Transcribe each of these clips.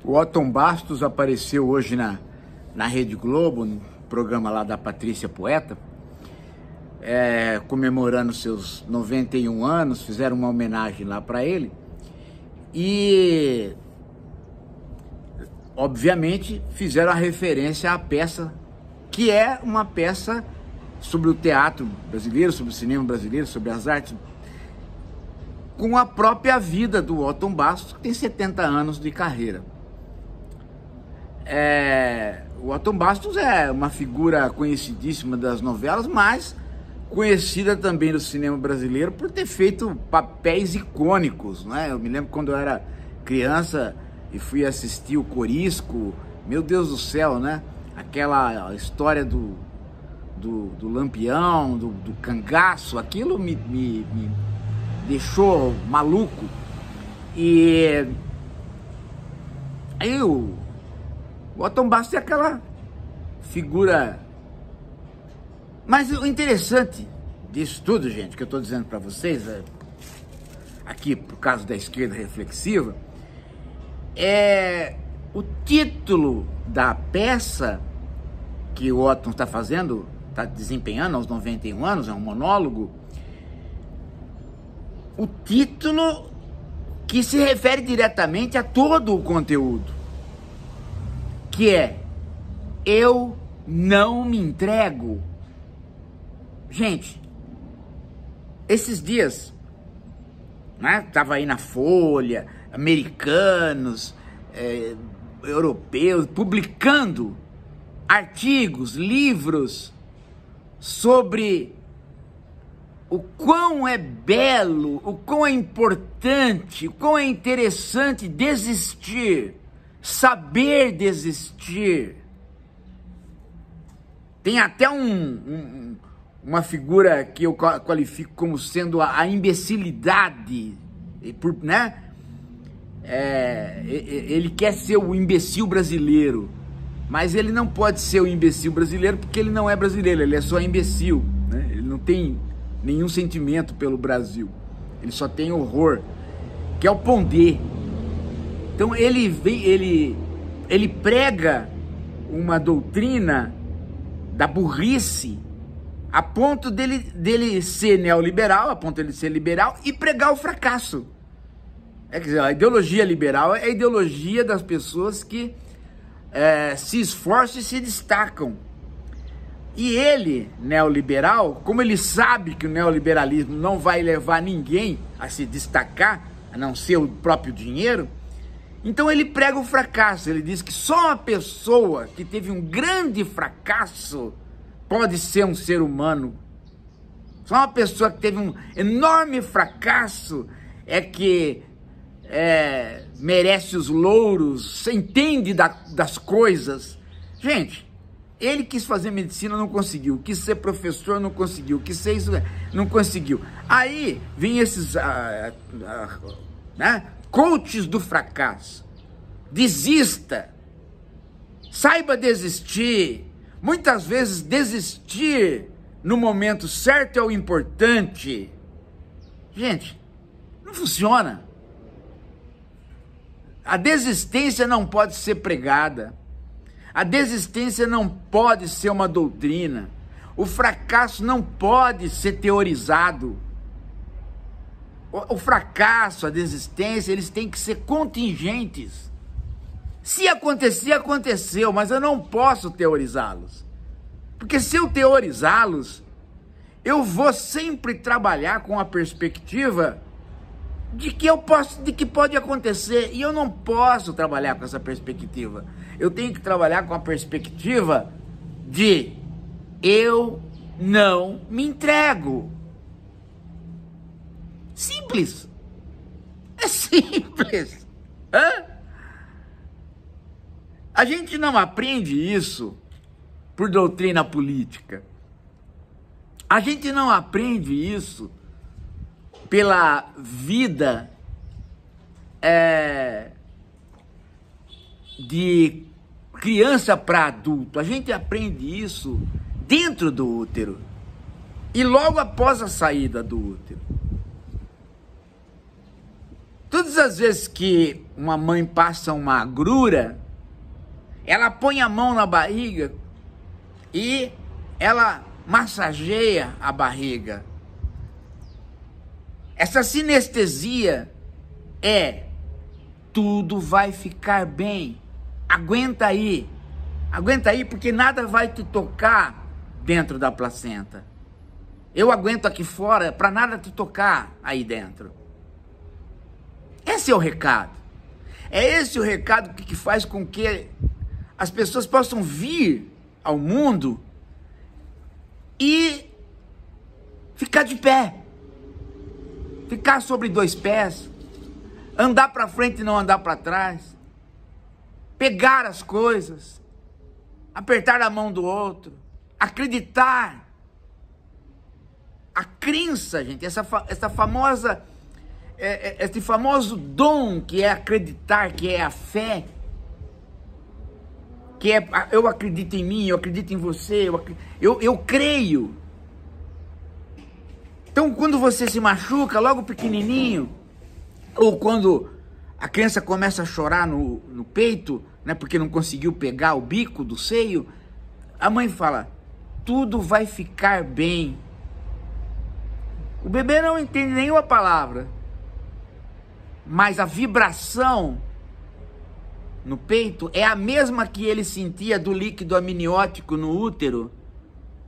O Otton Bastos apareceu hoje na Rede Globo, no programa lá da Patrícia Poeta, comemorando seus 91 anos, fizeram uma homenagem lá para ele e, obviamente, fizeram a referência à peça, que é uma peça sobre o teatro brasileiro, sobre o cinema brasileiro, sobre as artes, com a própria vida do Otton Bastos, que tem 70 anos de carreira. O Otton Bastos é uma figura conhecidíssima das novelas, mas conhecida também no cinema brasileiro por ter feito papéis icônicos, né? Eu me lembro quando eu era criança e fui assistir o Corisco, meu Deus do céu, né? Aquela história do Lampião, do cangaço, aquilo me deixou maluco. E aí o Otton Bastos é aquela figura. Mas o interessante disso tudo, gente, que eu estou dizendo para vocês, aqui por causa da esquerda reflexiva, é o título da peça que o Otton está fazendo, está desempenhando aos 91 anos, é um monólogo. O título que se refere diretamente a todo o conteúdo, que é Eu Não Me Entrego. Gente, esses dias, né, tava aí na Folha, americanos, europeus, publicando artigos, livros sobre o quão é belo, o quão é importante, o quão é interessante desistir, saber desistir. Tem até uma figura que eu qualifico como sendo a imbecilidade, né? Ele quer ser o imbecil brasileiro, mas ele não pode ser o imbecil brasileiro porque ele não é brasileiro, ele é só imbecil, né? Ele não tem nenhum sentimento pelo Brasil, ele só tem horror, que é o Pondé. Então ele prega uma doutrina da burrice a ponto dele ser neoliberal, a ponto dele ser liberal e pregar o fracasso. Quer dizer, a ideologia liberal é a ideologia das pessoas que se esforçam e se destacam. E ele, neoliberal, como ele sabe que o neoliberalismo não vai levar ninguém a se destacar, a não ser o próprio dinheiro, então ele prega o fracasso. Ele diz que só uma pessoa que teve um grande fracasso pode ser um ser humano. Só uma pessoa que teve um enorme fracasso é que merece os louros, você entende das coisas. Gente, ele quis fazer medicina, não conseguiu. Quis ser professor, não conseguiu. Quis ser isso, não conseguiu. Aí vem esses coaches do fracasso. Desista. Saiba desistir. Muitas vezes desistir no momento certo é o importante. Gente, não funciona. A desistência não pode ser pregada. A desistência não pode ser uma doutrina. O fracasso não pode ser teorizado. O fracasso, a desistência, eles têm que ser contingentes. Se acontecer, aconteceu, mas eu não posso teorizá-los. Porque se eu teorizá-los, eu vou sempre trabalhar com a perspectiva de que pode acontecer, e eu não posso trabalhar com essa perspectiva. Eu tenho que trabalhar com a perspectiva de eu não me entrego. Simples. É simples. A gente não aprende isso por doutrina política. A gente não aprende isso pela vida de criança para adulto. A gente aprende isso dentro do útero e logo após a saída do útero. Todas as vezes que uma mãe passa uma agrura, ela põe a mão na barriga e ela massageia a barriga. Essa sinestesia é: tudo vai ficar bem. Aguenta aí porque nada vai te tocar dentro da placenta. Eu aguento aqui fora para nada te tocar aí dentro. Esse é o recado. É esse o recado que faz com que as pessoas possam vir ao mundo e ficar de pé, ficar sobre dois pés, andar para frente e não andar para trás, pegar as coisas, apertar a mão do outro, acreditar. A crença, gente, esse famoso dom que é acreditar, que é a fé, que é eu acredito em mim, eu acredito em você, eu creio. Então, quando você se machuca logo pequenininho, ou quando a criança começa a chorar no peito, né, porque não conseguiu pegar o bico do seio, a mãe fala: tudo vai ficar bem. O bebê não entende nenhuma palavra, mas a vibração no peito é a mesma que ele sentia do líquido amniótico no útero,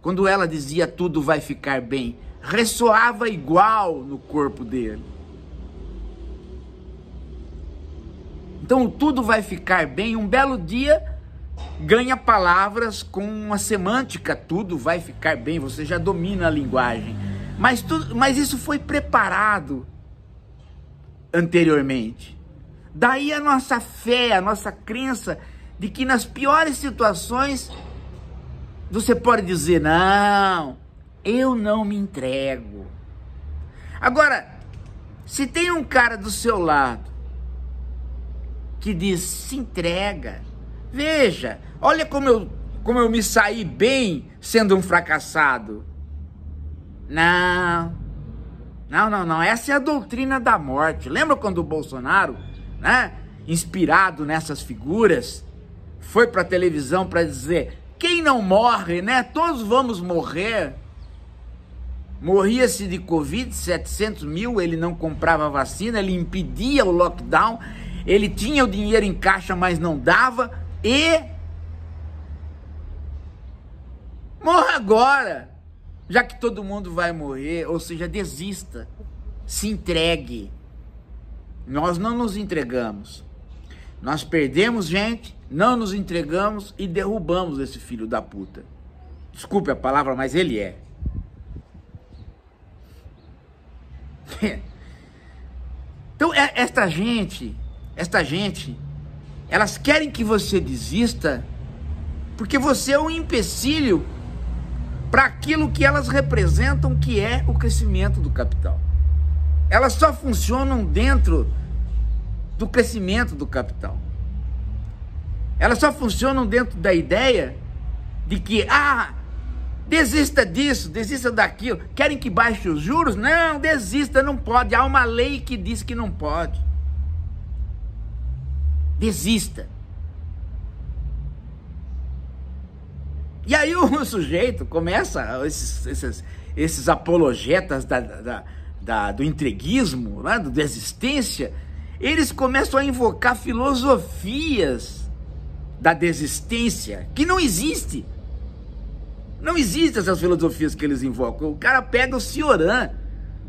quando ela dizia tudo vai ficar bem. Ressoava igual no corpo dele. Então tudo vai ficar bem, um belo dia ganha palavras com uma semântica, tudo vai ficar bem, você já domina a linguagem. Mas isso foi preparado anteriormente. Daí a nossa fé, a nossa crença de que nas piores situações você pode dizer: não, eu não me entrego. Agora, se tem um cara do seu lado que diz: se entrega, veja, olha como eu me saí bem sendo um fracassado. Não, essa é a doutrina da morte. Lembra quando o Bolsonaro, né, inspirado nessas figuras, foi para a televisão para dizer: quem não morre, né, todos vamos morrer. Morria-se de Covid, 700 mil, ele não comprava vacina, ele impedia o lockdown, ele tinha o dinheiro em caixa, mas não dava, e morra agora, já que todo mundo vai morrer. Ou seja, desista, se entregue. Nós não nos entregamos, nós perdemos gente, não nos entregamos e derrubamos esse filho da puta. Desculpe a palavra, mas ele é. Então esta gente, elas querem que você desista porque você é um empecilho para aquilo que elas representam, que é o crescimento do capital. Elas só funcionam dentro do crescimento do capital. Elas só funcionam dentro da ideia de que, desista disso, desista daquilo. Querem que baixe os juros? Não, desista, não pode. Há uma lei que diz que não pode. Desista. E aí o sujeito começa, esses apologetas do entreguismo, né, da desistência, eles começam a invocar filosofias da desistência, que não existe. Não existem essas filosofias que eles invocam. O cara pega o Cioran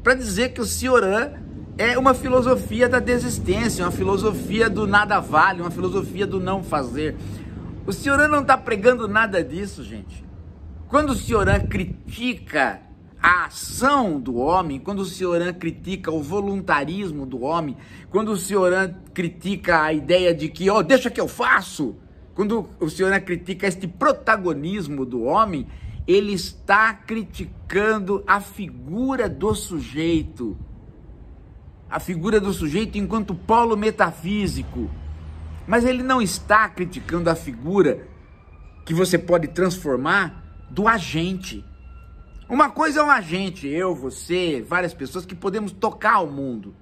para dizer que o Cioran é uma filosofia da desistência, uma filosofia do nada vale, uma filosofia do não fazer. O Cioran não está pregando nada disso, gente. Quando o Cioran critica a ação do homem, quando o Cioran critica o voluntarismo do homem, quando o Cioran critica a ideia de que, deixa que eu faço, quando o Cioran critica este protagonismo do homem, ele está criticando a figura do sujeito. A figura do sujeito enquanto polo metafísico. Mas ele não está criticando a figura que você pode transformar do agente. Uma coisa é um agente, eu, você, várias pessoas que podemos tocar o mundo.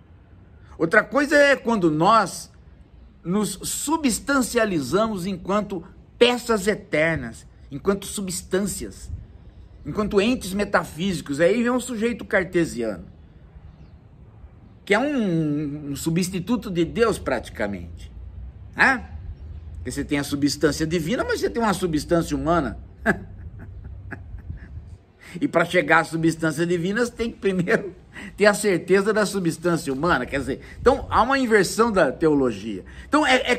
Outra coisa é quando nós nos substancializamos enquanto peças eternas, enquanto substâncias, enquanto entes metafísicos. Aí vem um sujeito cartesiano, que é um substituto de Deus praticamente. Porque você tem a substância divina, mas você tem uma substância humana. E para chegar à substância divina, você tem que primeiro ter a certeza da substância humana. Quer dizer, então há uma inversão da teologia. Então é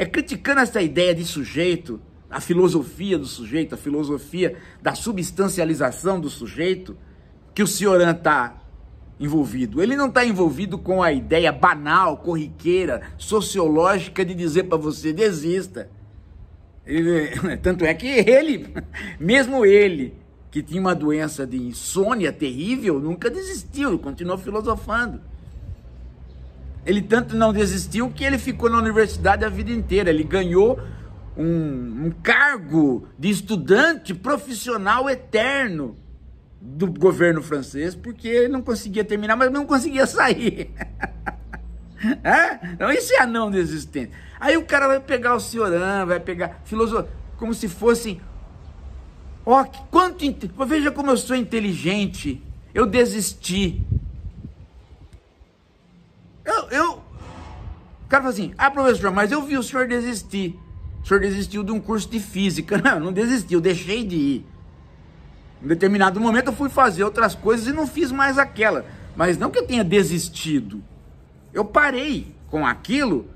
criticando essa ideia de sujeito, a filosofia do sujeito, a filosofia da substancialização do sujeito, que o Cioran está envolvido. Ele não está envolvido com a ideia banal, corriqueira, sociológica de dizer para você, desista. Tanto é que ele, mesmo ele, que tinha uma doença de insônia terrível, nunca desistiu, continuou filosofando. Ele tanto não desistiu que ele ficou na universidade a vida inteira. Ele ganhou um cargo de estudante profissional eterno do governo francês, porque ele não conseguia terminar, mas não conseguia sair. Então isso é a não desistência. Aí o cara vai pegar o Cioran, vai pegar filosofia, como se fossem... veja como eu sou inteligente, eu desisti. O cara fala assim, professor, mas eu vi o senhor desistir. O senhor desistiu de um curso de física. Não desisti, eu deixei de ir. Em determinado momento eu fui fazer outras coisas e não fiz mais aquela. Mas não que eu tenha desistido. Eu parei com aquilo,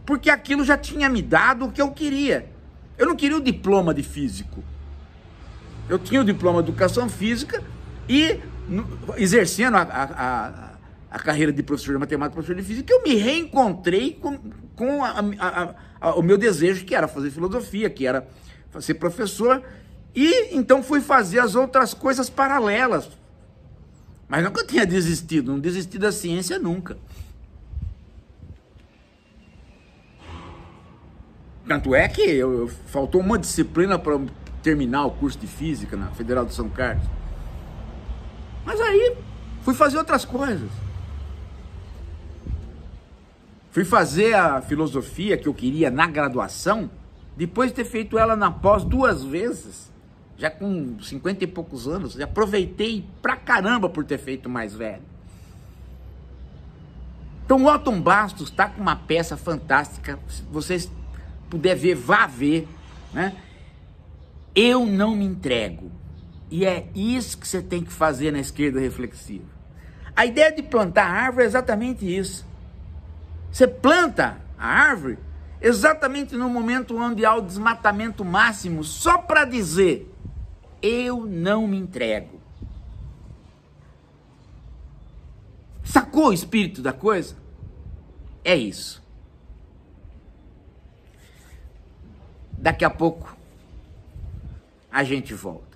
porque aquilo já tinha me dado o que eu queria. Eu não queria o diploma de físico. Eu tinha o diploma de educação física e, exercendo a carreira de professor de matemática, professor de física, eu me reencontrei com o meu desejo, que era fazer filosofia, que era ser professor, e então fui fazer as outras coisas paralelas. Mas nunca tinha desistido, não desisti da ciência nunca. Tanto é que faltou uma disciplina para terminar o curso de física na Federal de São Carlos. Mas aí fui fazer outras coisas. Fui fazer a filosofia que eu queria na graduação, depois de ter feito ela na pós 2 vezes, já com 50 e poucos anos. Já aproveitei pra caramba por ter feito mais velho. Então o Otton Bastos está com uma peça fantástica. Se vocês puderem ver, vá ver, né? Eu não me entrego. E é isso que você tem que fazer na esquerda reflexiva. A ideia de plantar árvore é exatamente isso. Você planta a árvore exatamente no momento onde há o desmatamento máximo, só para dizer, eu não me entrego. Sacou o espírito da coisa? É isso. Daqui a pouco a gente volta.